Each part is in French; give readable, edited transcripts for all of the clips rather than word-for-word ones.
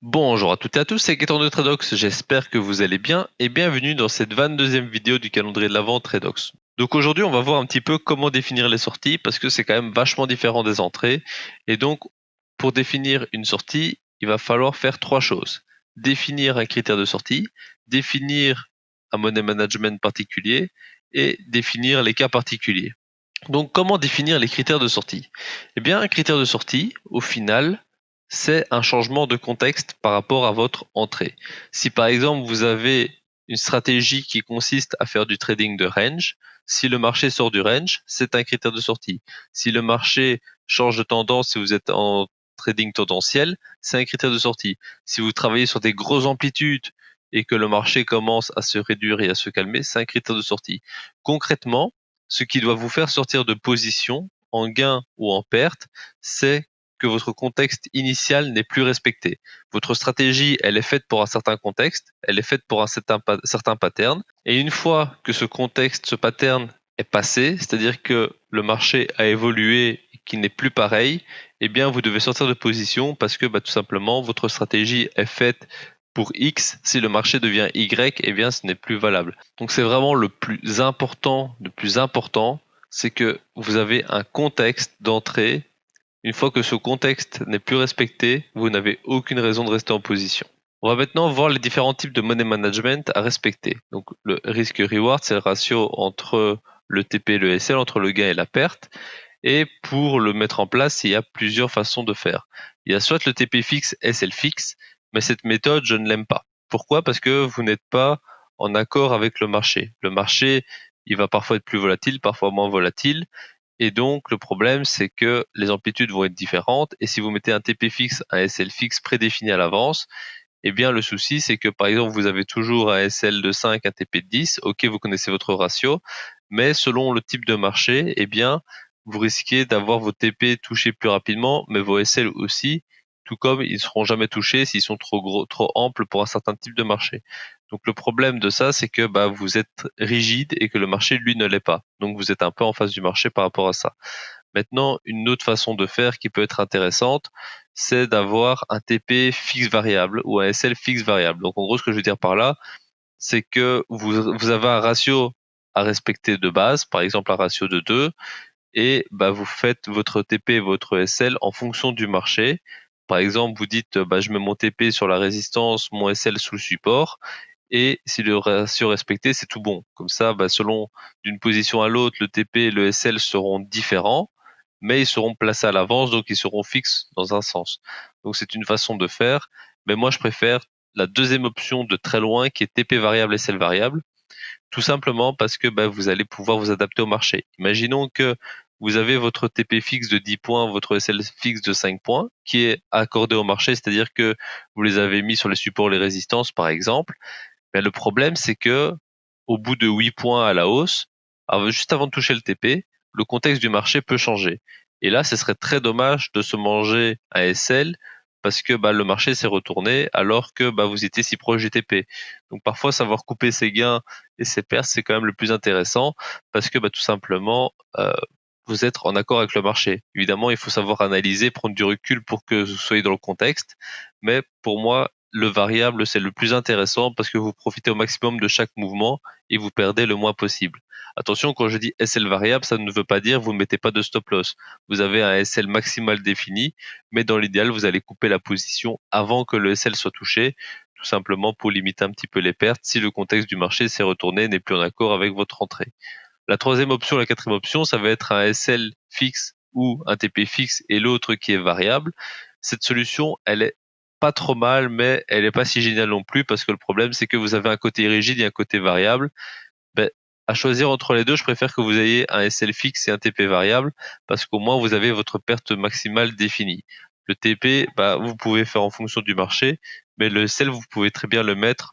Bonjour à toutes et à tous, c'est Gaëtan de Tradox, j'espère que vous allez bien et bienvenue dans cette 22e vidéo du calendrier de l'Avent Tradox. Donc aujourd'hui on va voir un petit peu comment définir les sorties parce que c'est quand même vachement différent des entrées et donc pour définir une sortie il va falloir faire trois choses. Définir un critère de sortie, définir un money management particulier et définir les cas particuliers. Donc comment définir les critères de sortie? Eh bien un critère de sortie au final c'est un changement de contexte par rapport à votre entrée. Si par exemple vous avez une stratégie qui consiste à faire du trading de range, si le marché sort du range, c'est un critère de sortie. Si le marché change de tendance, si vous êtes en trading tendanciel, c'est un critère de sortie. Si vous travaillez sur des grosses amplitudes et que le marché commence à se réduire et à se calmer, c'est un critère de sortie. Concrètement, ce qui doit vous faire sortir de position en gain ou en perte, c'est que votre contexte initial n'est plus respecté. Votre stratégie, elle est faite pour un certain contexte, elle est faite pour un certain pattern, et une fois que ce contexte, ce pattern est passé, c'est-à-dire que le marché a évolué et qu'il n'est plus pareil, eh bien vous devez sortir de position parce que tout simplement votre stratégie est faite pour X, si le marché devient Y, eh bien ce n'est plus valable. Donc c'est vraiment le plus important, c'est que vous avez un contexte d'entrée. Une fois que ce contexte n'est plus respecté, vous n'avez aucune raison de rester en position. On va maintenant voir les différents types de money management à respecter. Donc le risque-reward, c'est le ratio entre le TP et le SL, entre le gain et la perte. Et pour le mettre en place, il y a plusieurs façons de faire. Il y a soit le TP fixe, SL fixe, mais cette méthode, je ne l'aime pas. Pourquoi? Parce que vous n'êtes pas en accord avec le marché. Le marché, il va parfois être plus volatile, parfois moins volatile. Et donc, le problème, c'est que les amplitudes vont être différentes. Et si vous mettez un TP fixe, un SL fixe prédéfini à l'avance, eh bien, le souci, c'est que, par exemple, vous avez toujours un SL de 5, un TP de 10. OK, vous connaissez votre ratio. Mais selon le type de marché, eh bien, vous risquez d'avoir vos TP touchés plus rapidement, mais vos SL aussi, tout comme ils ne seront jamais touchés s'ils sont trop gros, trop amples pour un certain type de marché. Donc le problème de ça, c'est que vous êtes rigide et que le marché, lui, ne l'est pas. Donc vous êtes un peu en face du marché par rapport à ça. Maintenant, une autre façon de faire qui peut être intéressante, c'est d'avoir un TP fixe variable ou un SL fixe variable. Donc en gros, ce que je veux dire par là, c'est que vous avez un ratio à respecter de base, par exemple un ratio de 2, et vous faites votre TP et votre SL en fonction du marché. Par exemple, vous dites je mets mon TP sur la résistance, mon SL sous le support, et si le ratio est respecté, c'est tout bon. Comme ça, selon d'une position à l'autre, le TP et le SL seront différents, mais ils seront placés à l'avance, donc ils seront fixes dans un sens. Donc c'est une façon de faire, mais moi je préfère la deuxième option de très loin qui est TP variable, SL variable, tout simplement parce que vous allez pouvoir vous adapter au marché. Imaginons que vous avez votre TP fixe de 10 points, votre SL fixe de 5 points, qui est accordé au marché, c'est-à-dire que vous les avez mis sur les supports, les résistances, par exemple. Mais le problème, c'est que au bout de 8 points à la hausse, juste avant de toucher le TP, le contexte du marché peut changer. Et là, ce serait très dommage de se manger un SL parce que le marché s'est retourné alors que vous étiez si proche du TP. Donc parfois, savoir couper ses gains et ses pertes, c'est quand même le plus intéressant parce que tout simplement, vous êtes en accord avec le marché. Évidemment, il faut savoir analyser, prendre du recul pour que vous soyez dans le contexte. Mais pour moi, le variable, c'est le plus intéressant parce que vous profitez au maximum de chaque mouvement et vous perdez le moins possible. Attention, quand je dis SL variable, ça ne veut pas dire vous ne mettez pas de stop loss. Vous avez un SL maximal défini, mais dans l'idéal, vous allez couper la position avant que le SL soit touché, tout simplement pour limiter un petit peu les pertes si le contexte du marché s'est retourné et n'est plus en accord avec votre entrée. La troisième option, la quatrième option, ça va être un SL fixe ou un TP fixe et l'autre qui est variable. Cette solution, elle est pas trop mal, mais elle est pas si géniale non plus parce que le problème, c'est que vous avez un côté rigide et un côté variable. Ben, à choisir entre les deux, je préfère que vous ayez un SL fixe et un TP variable parce qu'au moins vous avez votre perte maximale définie. Le TP, vous pouvez faire en fonction du marché, mais le SL, vous pouvez très bien le mettre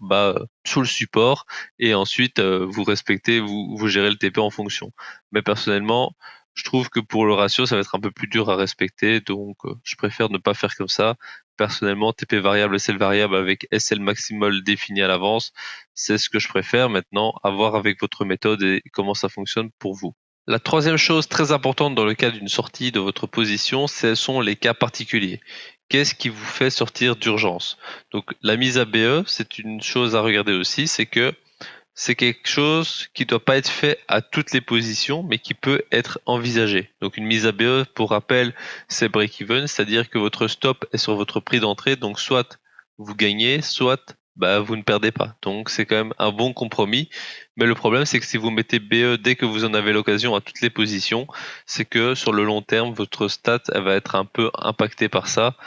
sous le support et ensuite vous respectez, vous gérez le TP en fonction. Mais personnellement, je trouve que pour le ratio, ça va être un peu plus dur à respecter, donc je préfère ne pas faire comme ça. Personnellement, TP variable, SL variable avec SL maximal défini à l'avance, c'est ce que je préfère. Maintenant, à voir avec votre méthode et comment ça fonctionne pour vous. La troisième chose très importante dans le cas d'une sortie de votre position, ce sont les cas particuliers. qu'est-ce qui vous fait sortir d'urgence? Donc la mise à BE, c'est une chose à regarder aussi, c'est que c'est quelque chose qui doit pas être fait à toutes les positions, mais qui peut être envisagé. Donc une mise à BE, pour rappel, c'est break-even, c'est-à-dire que votre stop est sur votre prix d'entrée, donc soit vous gagnez, soit vous ne perdez pas. Donc c'est quand même un bon compromis. Mais le problème, c'est que si vous mettez BE dès que vous en avez l'occasion à toutes les positions, c'est que sur le long terme, votre stat elle va être un peu impactée par ça,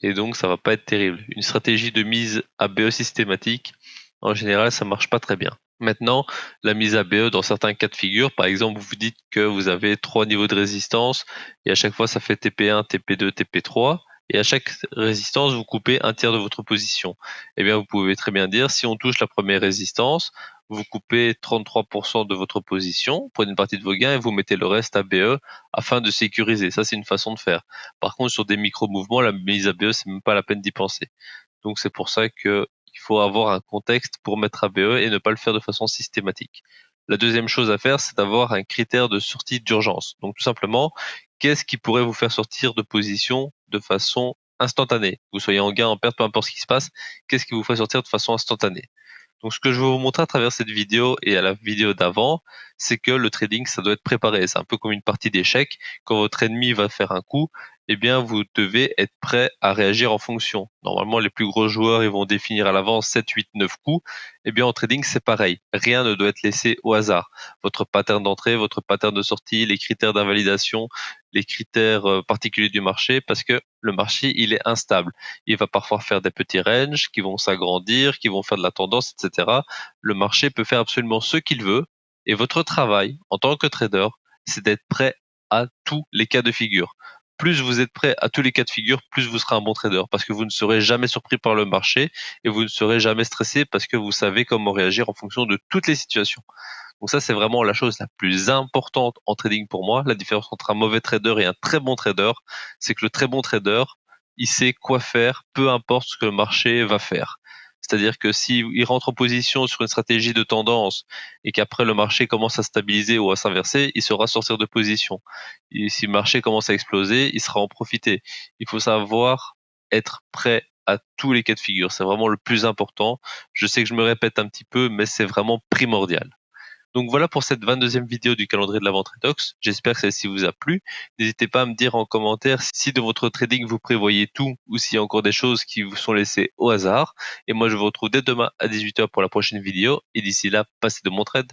et donc ça va pas être terrible. Une stratégie de mise à BE systématique, en général, ça marche pas très bien. Maintenant, la mise à BE dans certains cas de figure, par exemple, vous vous dites que vous avez 3 niveaux de résistance et à chaque fois ça fait TP1, TP2, TP3 et à chaque résistance vous coupez un tiers de votre position. Eh bien, vous pouvez très bien dire si on touche la première résistance, vous coupez 33% de votre position, prenez une partie de vos gains et vous mettez le reste à BE afin de sécuriser. Ça, c'est une façon de faire. Par contre, sur des micro-mouvements, la mise à BE, c'est même pas la peine d'y penser. Donc c'est pour ça que il faut avoir un contexte pour mettre ABE et ne pas le faire de façon systématique. La deuxième chose à faire, c'est d'avoir un critère de sortie d'urgence. Donc tout simplement, qu'est-ce qui pourrait vous faire sortir de position de façon instantanée? Vous soyez en gain, en perte, peu importe ce qui se passe, qu'est-ce qui vous ferait sortir de façon instantanée? Donc ce que je veux vous montrer à travers cette vidéo et à la vidéo d'avant, c'est que le trading, ça doit être préparé. C'est un peu comme une partie d'échecs. Quand votre ennemi va faire un coup, eh bien vous devez être prêt à réagir en fonction. Normalement, les plus gros joueurs, ils vont définir à l'avance 7, 8, 9 coups. Eh bien en trading, c'est pareil. Rien ne doit être laissé au hasard. Votre pattern d'entrée, votre pattern de sortie, les critères d'invalidation, les critères particuliers du marché, parce que le marché, il est instable. Il va parfois faire des petits ranges qui vont s'agrandir, qui vont faire de la tendance, etc. Le marché peut faire absolument ce qu'il veut. Et votre travail en tant que trader, c'est d'être prêt à tous les cas de figure. Plus vous êtes prêt à tous les cas de figure, plus vous serez un bon trader parce que vous ne serez jamais surpris par le marché et vous ne serez jamais stressé parce que vous savez comment réagir en fonction de toutes les situations. Donc ça, c'est vraiment la chose la plus importante en trading pour moi. La différence entre un mauvais trader et un très bon trader, c'est que le très bon trader, il sait quoi faire, peu importe ce que le marché va faire. C'est-à-dire que s'il rentre en position sur une stratégie de tendance et qu'après le marché commence à stabiliser ou à s'inverser, il saura sortir de position. Et si le marché commence à exploser, il sera en profiter. Il faut savoir être prêt à tous les cas de figure. C'est vraiment le plus important. Je sais que je me répète un petit peu, mais c'est vraiment primordial. Donc voilà pour cette 22e vidéo du calendrier de la vente Redox. J'espère que celle-ci vous a plu. N'hésitez pas à me dire en commentaire si de votre trading vous prévoyez tout ou s'il y a encore des choses qui vous sont laissées au hasard. Et moi je vous retrouve dès demain à 18h pour la prochaine vidéo. Et d'ici là, passez de mon trade.